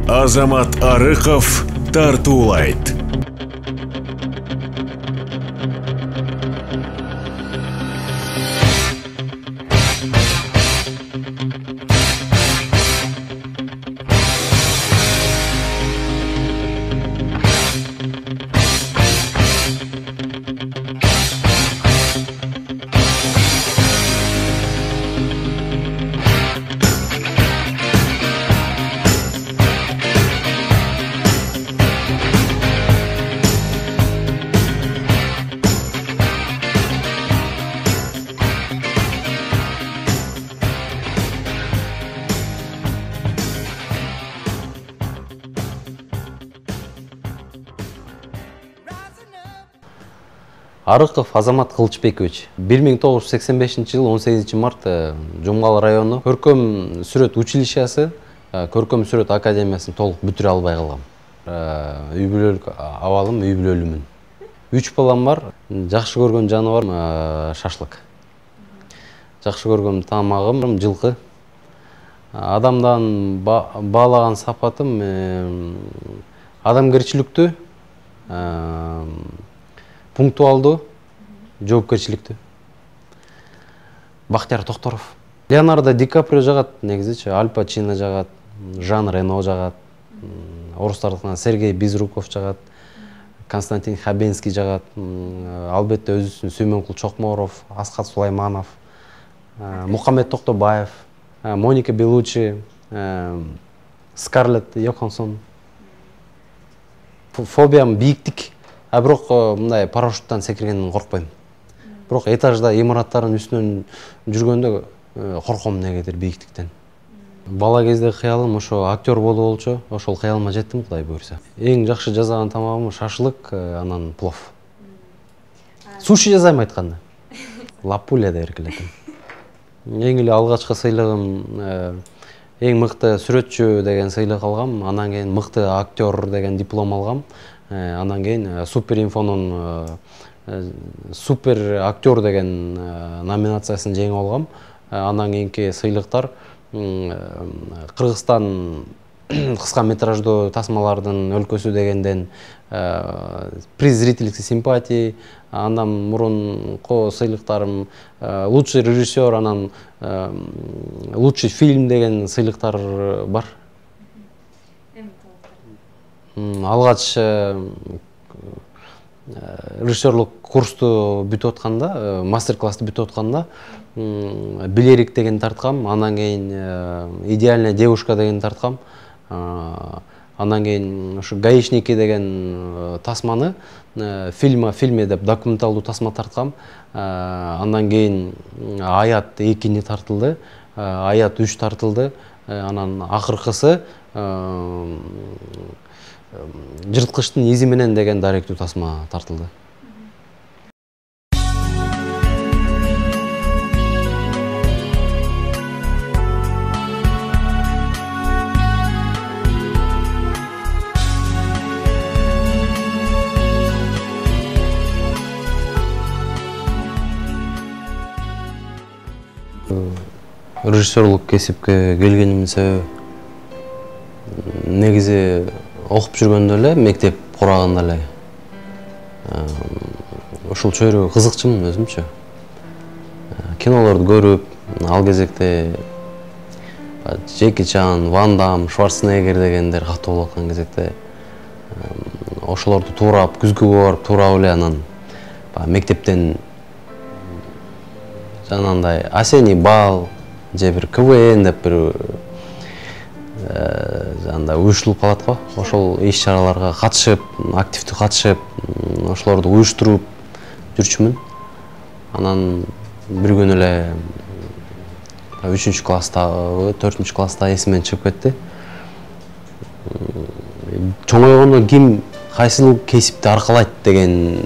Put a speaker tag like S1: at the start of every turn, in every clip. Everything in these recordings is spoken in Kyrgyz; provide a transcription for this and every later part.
S1: Азамат Арыков тартуулайт.
S2: Арыков Азамат Кылычбекович 1985 жыл 18 март Жумгал району көркөм сүрөт училищеси, көркөм сүрөт академиясын толук бүтүрө албай калгам. Үй бүлөлүк абалым, үй бүлөлүмүн. 3 балам бар. Жакшы көргөн жаныбарым шашлык. Жакшы көргөн тамагым жылкы. Адамдан баалаган сапатым адамгерчиликтүү, пунктуалдуу, жоопкерчиликтүү. Бактияр Токторов. Леонардо Ди Каприо жагат, негизичи Аль Пачино жагат, Жан Рено жагат, орустардыкынан Сергей Безруков жагат, Константин Хабенский жагат, албетте өзүбүздүн Сүймөнкул Чокморов, Аскат Сулайманов, Мухаммед Токтобаев, Моника Белучи, Скарлетт Йоханссон. Фобиям бийиктик. Бирок мындай парашюттан секиргенден коркпойм. Бирок этажда имараттардын үстүнөн жүргөндө корком негедир бийиктиктен. Бала кезде кыялым ошо актер болуу болчу. Ошол кыялыма жеттим, Кудай буйрса. Эң жакшы жасаган тамагым шашлык, анан плов. Суши жасайм айтканда. Лапуля деп эркелетем. Эң эле алгачкы сыйлыгым эң мыкты сүрөтчү деген сыйлык алгам, анан кийин мыкты актер деген диплом алгам. Анан кийин Супер Инфонун супер актер деген номинациясын жеңип алгам. Анан кийинки сыйлыктар Кыргызстан кыска метраждуу тасмалардын өлкөсү дегенден приз зрительской симпатии, андан мурунку сыйлыктарым лучший режиссер, анан лучший фильм деген сыйлыктар бар. Алгач режиссерлук курсту бүтүп атканда, мастер-классты бүтүп атканда Билерик деген тарткам, анан кийин Идеальная девушка деген тарткам. Анан кийин ушу Гаишники деген тасманы фильме деп документалдуу тасма тарткам. Андан кийин Аят 2 тартылды, Аят 3 тартылды. Анан акыркысы Жырткычтын изи менен деген даректүү тасма тартылды. Режиссерлук кесипке келгенимдин себеби негизи окуп жүргөндө эле, мектеп кураганда эле ушул чөйрөгө кызыкчумун өзүмчү. Кинолорду көрүп, ал кезекте Джеки Чан, Ван Дам, Шварценеггер дегендер катуу болуп аткан кезекте ошолорду туурап, күзгүгө барып туурап эле анан мектептен жанагындай осенний бал же бир КВН деп бир жанда уюштурулуп калат го. Ошол иш-чараларга катышып, активдүү катышып, ошолорду уюштуруп жүрчүмүн. Анан бир күнү эле 3-класстагы, 4-класста эсимден чыгып кетти. Чоңойгондо ким кайсыл кесипти аркалайт деген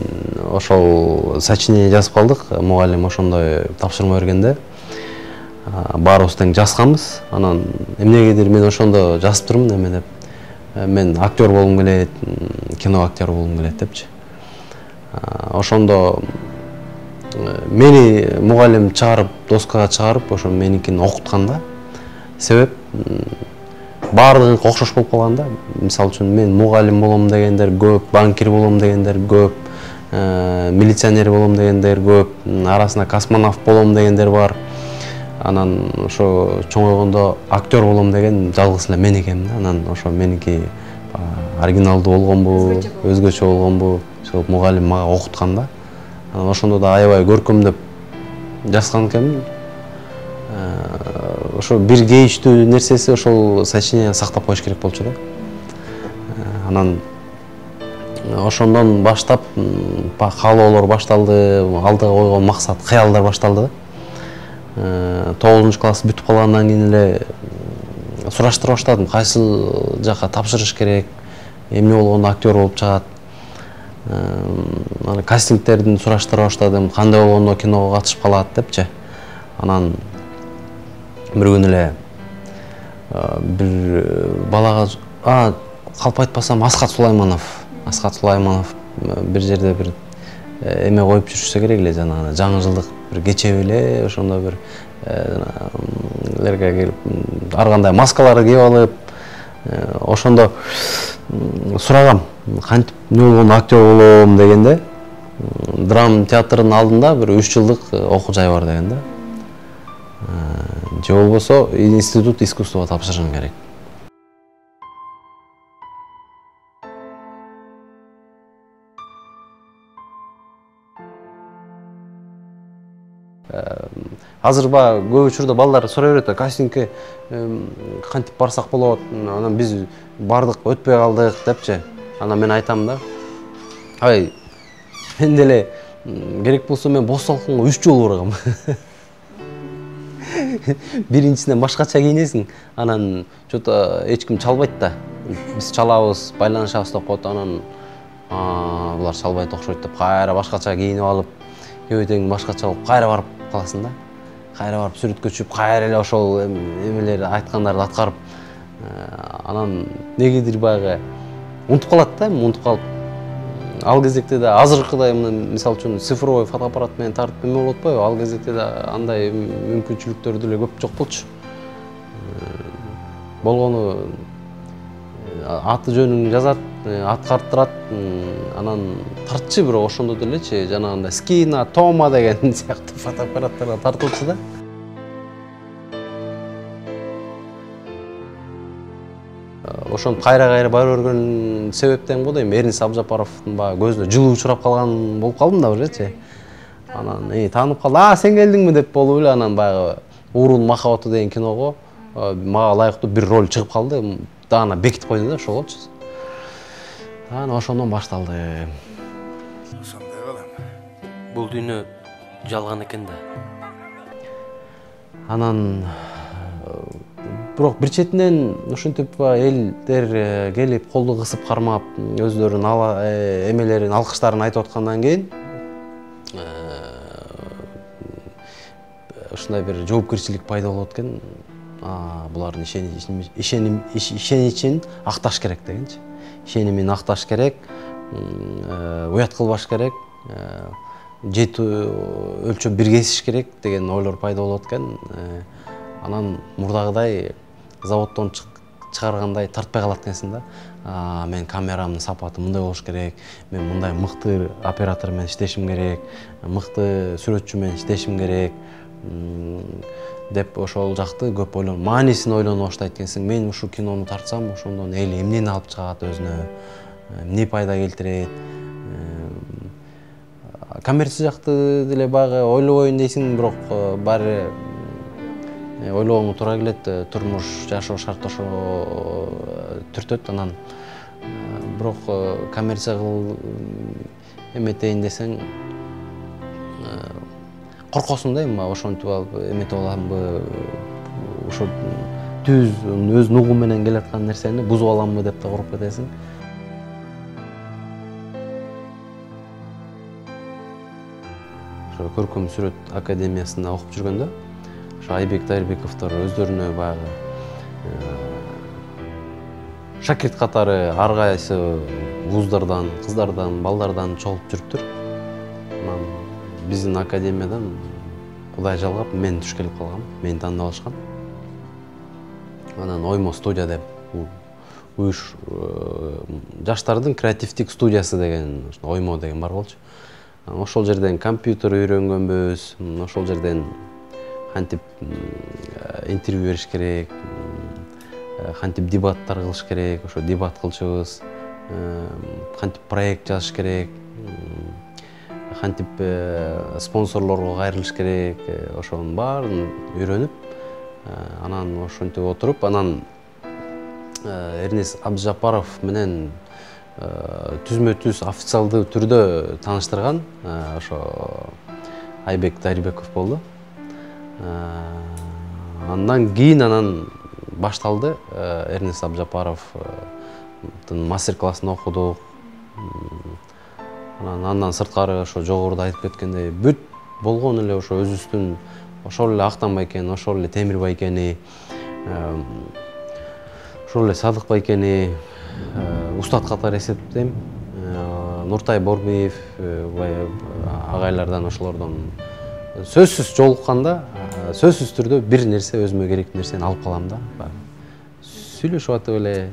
S2: ошол сочинение жазып калдык. Мугалим ошондой тапшырма бергенде баарыбыз тең жазганбыз. Анан эмнегедир мен ошондо жазып турмун, эме деп. Мен актер болгум келет, кино актер болгум келет депчи. Ошондо мени мугалим чыгарып, доскага чыгарып, ошо меникин окутканда себеп бирок баардыгы окшош болуп калган да. Мисалы үчүн мен мугалим болом дегендер көп, банкир болом дегендер көп, милиционер болом дегендер көп, арасында космонавт болом дегендер бар. Анан ошо чоңойгондо актер болом деген жалгыз эле мен экенмин да. Анан ошо меники оригиналдуу болгонбу, өзгөчө болгонбу, ошол мугалим мага окуткан да. Анан ошондо да аябай көркөмдөп жазган экенмин. Ошо бир кейиштүү нерсеси ошол сочинение сактап коюш керек болчу да. Анан ошондон баштап каалоолор башталды, алдыга койгон максат, кыялдар башталды да. 9-класс бүтүп калгандан кийин эле сураштыра баштадым, кайсыл жака тапшырыш керек, эмне болгондо актер болуп чыгат. Аны кастингтердин сураштыра баштадым, кандай болгондо киного катышып калат депчи. Анан bir gün эле bir балага калп айтпасам Асхат Сулайманов bir жерде bir эме коюп жүрүшсө керек эле, жанагы жаңы жылдык bir кече эле, ошондо bir лерге келип ар кандай маскаларды кийип алып, ошондо сурагам кантип эмне болгондо актер болом дегенде, драма театрынын алдында bir 3 жылдык окуу жай бар деген да. Же болбосо институт искусства тапшырышың керек. Азыр көп учурда балдар сурай берет, кастингке кантип барсак болот, анан биз бардык, өтпөй калдык депчи. Анан мен айтам да, ай, мен деле керек болсо мен бос талкынга 3 жолу баргам. Биринчисинен башкача кийинесиң, анан чото эч ким чалбайт да. Биз чалабыз, байланышабыз деп коет, анан булар чалбайт окшойт деп кайра башкача кийинип алып, кебетең башкача болуп кайра барып каласың да. Кайра барып сүрөткө түшүп, кайра эле ошол эмелерди айткандарды аткарып, анан негедир баягы унутуп калат да, унутуп калып. Ал кезекте да азыркыдай, мисалы үчүн цифровой фотоаппарат менен тартып эме болуп атпайбы? Ал кезекте да андай мүмкүнчүлүктөр деле көп жок болчу. Болгону аты жөнүн жазат, аткарттырат, анан тартчы бирок ошондо делечи, жанагындай Скина, Тома деген сыяктуу фотоаппараттарга тартылчу да. Ошону кайра бара берген себептен го дейм, Эрнис Абжапаровдун баягы көзүнө жылуу учурап калган болуп калдым да бирчи. Анан таанып калды, сен келдиңби деп болуп эле, анан баягы Уурун махабаты деген киного мага ылайыктуу бир роль чыгып калды. Дагы бекитип койду да, ошолчу. Анан ошондон башталды.
S3: Ошондой балам.
S2: Бул дүйнө жалган экен да. Анан бирок бир четинен ушинтип элдер келип колду кысып кармап, өздөрүнүн эмелерин, алкыштарын айтып аткандан кийин ушундай бир жоопкерчилик пайда болот экен. Булардын ишеничин акташ керек дегенчи. Ишенимин акташ керек, уят кылбаш керек, өлчөп бир кесиш керек деген ойлор пайда болот экен. Анан мурдагыдай заводдон чыгаргандай тартпай калат экенсиң да. Мен камерамдын сапаты мындай болуш керек, мен мындай мыкты оператор менен иштешим керек, мыкты сүрөтчү менен иштешим керек деп ошол жакты көп ойлонуп, маанисин ойлонуп баштайт экенсиң. Мен ушу кинону тартсам, ошондон эл эмнени алып чыгат өзүнө, эмне пайда келтирет. Коммерция жакты деле баягы ойлобойн дейсиң, бирок баары ойлогоңо туура келет, турмуш жашоо шарт ошо түртөт. Анан бирок коммерция кыл эметейин десең коркосуң да, эми ошентип алып эметип аламбы, ошо түз өзүнүн угу менен келаткан нерсени бузуп аламбы деп да коруп кетесиң. Ошо көркөм сүрөт академиясында окуп жүргөндө ошо Айбек Тайырбековдор өздөрүнө баягы шакирт катары ар кайсы вуздардан, кыздардан, балдардан чогулуп жүрүптүр. Биздин академиядан Кудай жалгап мен туш келип калгам, мени таанып алышкан. Анан Оймо студия деп жаштардын креативдик студиясы деген оймо деген бар болчу. Ошол жерден компьютер үйрөнгөнбүз, ошол жерден кантип интервью бериш керек, кантип дебаттар кылыш керек, ошо дебат кылчубуз, кантип проект жазыш керек, кантип спонсорлорго кайрылыш керек, ошонун баарын үйрөнүп, анан ошентип отуруп, анан Эрнест Абдыжапаров менен түзмө-түз официалдуу түрдө тааныштырган ошо Айбек Дарибеков болду. Андан кийин башталды. Эрнест Абдыжапаровдун мастер-классын окудук. Андан сырткары ошо жогоруда айтып кеткендей бүт болгон эле ошо өзүбүздүн ошол эле Актан байкени, ошол эле Темир байкени, ошол эле Садык байкени устат катары эсептейм. Нуртай Борбиев агайлардан ошолордон сөзсүз жолукканда, сөзсүз түрдө бир нерсе өзүмө керек нерсени алып калам да. Сүйлөшүп атып эле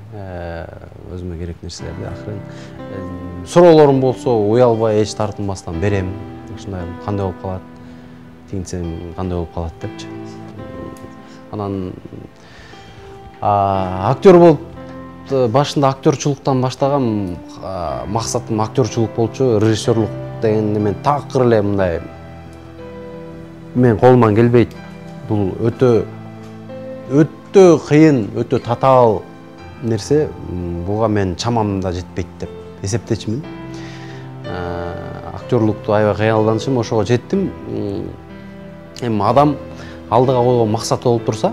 S2: өзүмө керек нерселерди акырын суроолорум болсо уялбай эч тартынбастан берем. Ушундай кандай болуп калат, тигинтсем кандай болуп калат депчи. Анан актер болуп башында актёрчулуктан баштагам, максатым актёрчулук болчу, режиссерлук дегенде мен такыр эле мындай мен колуман келбейт. Бул өтө кыйын, өтө татаал нерсе. Буга мен чамам да жетпейт деп эсептечимин. Актёрлукту аябай кыялданышым, ошого жеттим. Эми адам алдыга койгон максаты болуп турса,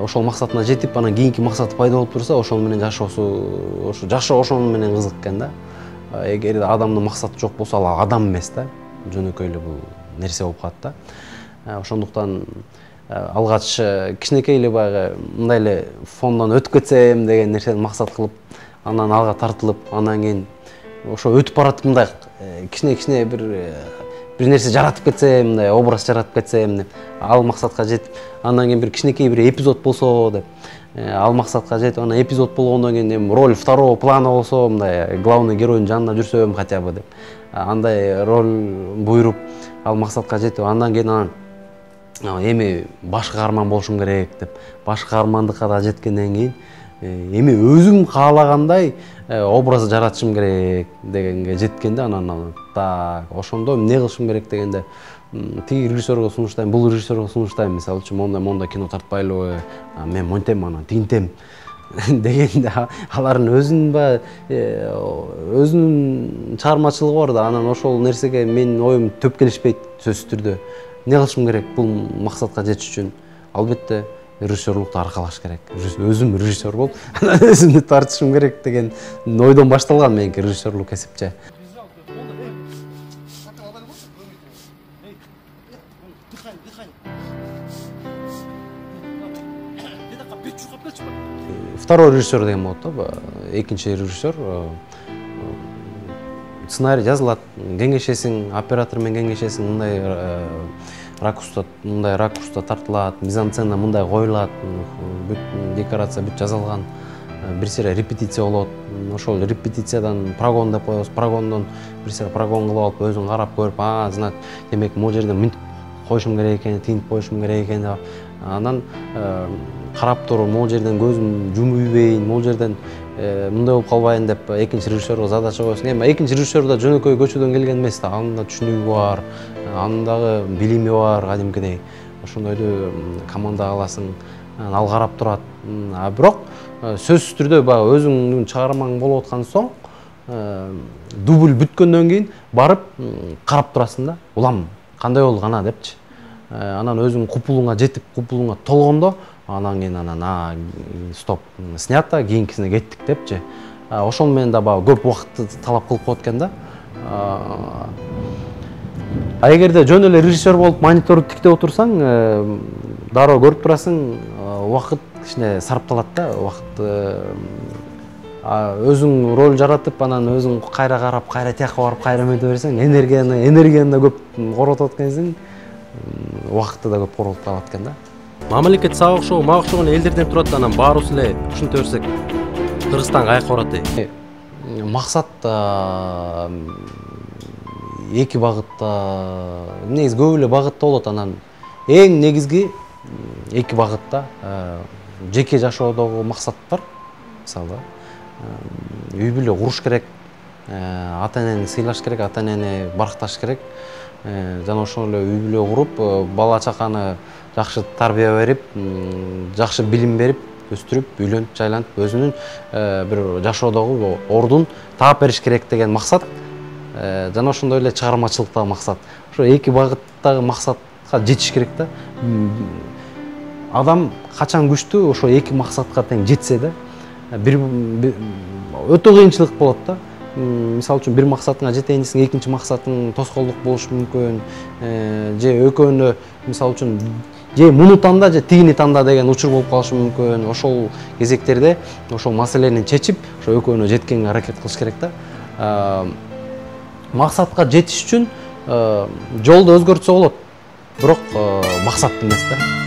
S2: ошол максатына жетип, анан кийинки максаты пайда болуп турса, ошол менен жашоосу, жашоо ошонун менен кызык экен да. Эгер адамдын максаты жок болсо, ал адам эмес да. Жөнөкөй эле бул нерсе болуп калат да. Ошондуктан алгач кичинекей эле баягы мындай эле фондон өтүп кетсем деген нерсени максат кылып, анан алга тартылып, анан кийин ошо өтүп баратып мындай кичине бир нерсе жаратып кетсем, мындай образ жаратып кетсем деп, ал максатка жетип, анан кийин бир кичинекей бир эпизод болсо деп, ал максатка жетип, анан эпизод болгондон кийин роль второго плана болсо, мындай главный геройдун жанында жүрсөм хотя бы деп, андай роль буйруп, ал максатка жетип, андан кийин эми баш каарман болушум керек деп, баш каармандыкка да жеткенден кийин эми өзүм каалагандай образ жаратышым керек дегенге жеткенде, анан так ошондо эмне кылышым керек дегенде, тиги режиссерго сунуштайм, бул режиссерго сунуштайм, мисалы үчүн мондай кино тартпайлыбы, мен монтем, анан тигинтем дегенде, алардын өзүнүн чыгармачылыгы бар да, анан ошол нерсеге менин оюм төп келишпейт сөзсүз түрдө. Эмне кылышым керек бул максатка жетиш үчүн? Албетте режиссерлукту аркалаш керек. Өзүм режиссер болуп, анан өзүмдү тартышым керек деген ойдон башталган меники режиссерлук эсепче. Второй режиссер деген болот да, экинчи режиссер. Сценарий жазылат, кеңешесиң, оператор менен кеңешесиң, мындай ракурста тартылат, мизансцена мындай коюлат, бүт декорация бүт жазылган, бир сыйра репетиция болот. Ошол репетициядан прогон деп коебуз, прогондон бир сыйра прогон кылып алып, өзүң карап көрүп, значит, демек могу жерде мынтип коюшум керек экен, тигинтип коюшум керек экен деп, анан карап туруп, могу жерден көзүм жумуйбейин, могу жерден мындай болуп калбайын деп экинчи режиссерго задача коесуң. Эми экинчи режиссер да жөнөкөй көчөдөн келген эмес да, анын да түшүнүгү бар, анын дагы билими бар, кадимкидей. Ошондойду команда аласың, ал карап турат. Бирок сөзсүз түрдө баягы өзүңдүн чыгармаң болуп аткан соң, дубль бүткөндөн кийин барып карап турасың да. Улам кандай болду ана депчи. Анан өзүң купулуңа жетип, купулуңа толгондо, анан кийин стоп, снято, кийинкисине кеттик депчи. Ошол менен да баягы көп убакытты талап кылып коет экен да. Эгерде жөн эле режиссер болуп мониторду тиктеп отурсаң, дароо көрүп турасың, убакыт кичине сарпталат да, убакыт. Өзүң роль жаратып, анан өзүң кайра карап, кайра тияка барып, кайра мынтип берсең, энергияны да көп коротот экенсиң, убакытты да көп коротуп калат экен да. Мамлекет сага окшогон мага окшогон элдерден турат, анан баарыбыз эле ушинте берсек Кыргызстанга каяка барат? Максат эки багытта, негизи көп эле багытта болот. Анан эң негизги эки багытта жеке жашоодогу максат бар. Мисалы, үй бүлө куруш керек, ата энени сыйлаш керек, ата энени баркташ керек. Жана ошол эле үй бүлө куруп, бала чаканы жакшы тарбия берип, жакшы билим берип, өстүрүп, үйлөнүп, жайланып, өзүнүн бир жашоодогу ордун таап бериш керек деген максат. Жана ошондой эле чыгармачылыктагы максат. Ошо эки багыттагы максатка жетиш керек да. Адам качан күчтүү, ошо эки максатка тең жетсе да, өтө кыйынчылык болот да. Мисалы үчүн бир максатыңа жетейин десең, экинчи максатың тоскоолдук болушу мүмкүн. Же экөөнө мисалы үчүн же муну танда, же тигини танда деген учур болуп калышы мүмкүн. Ошол кезектерде ошол маселени чечип, ошо экөөнө жеткенге аракет кылыш керек да. Максатка жетиш үчүн жолду өзгөртсө болот, бирок максат эмес да.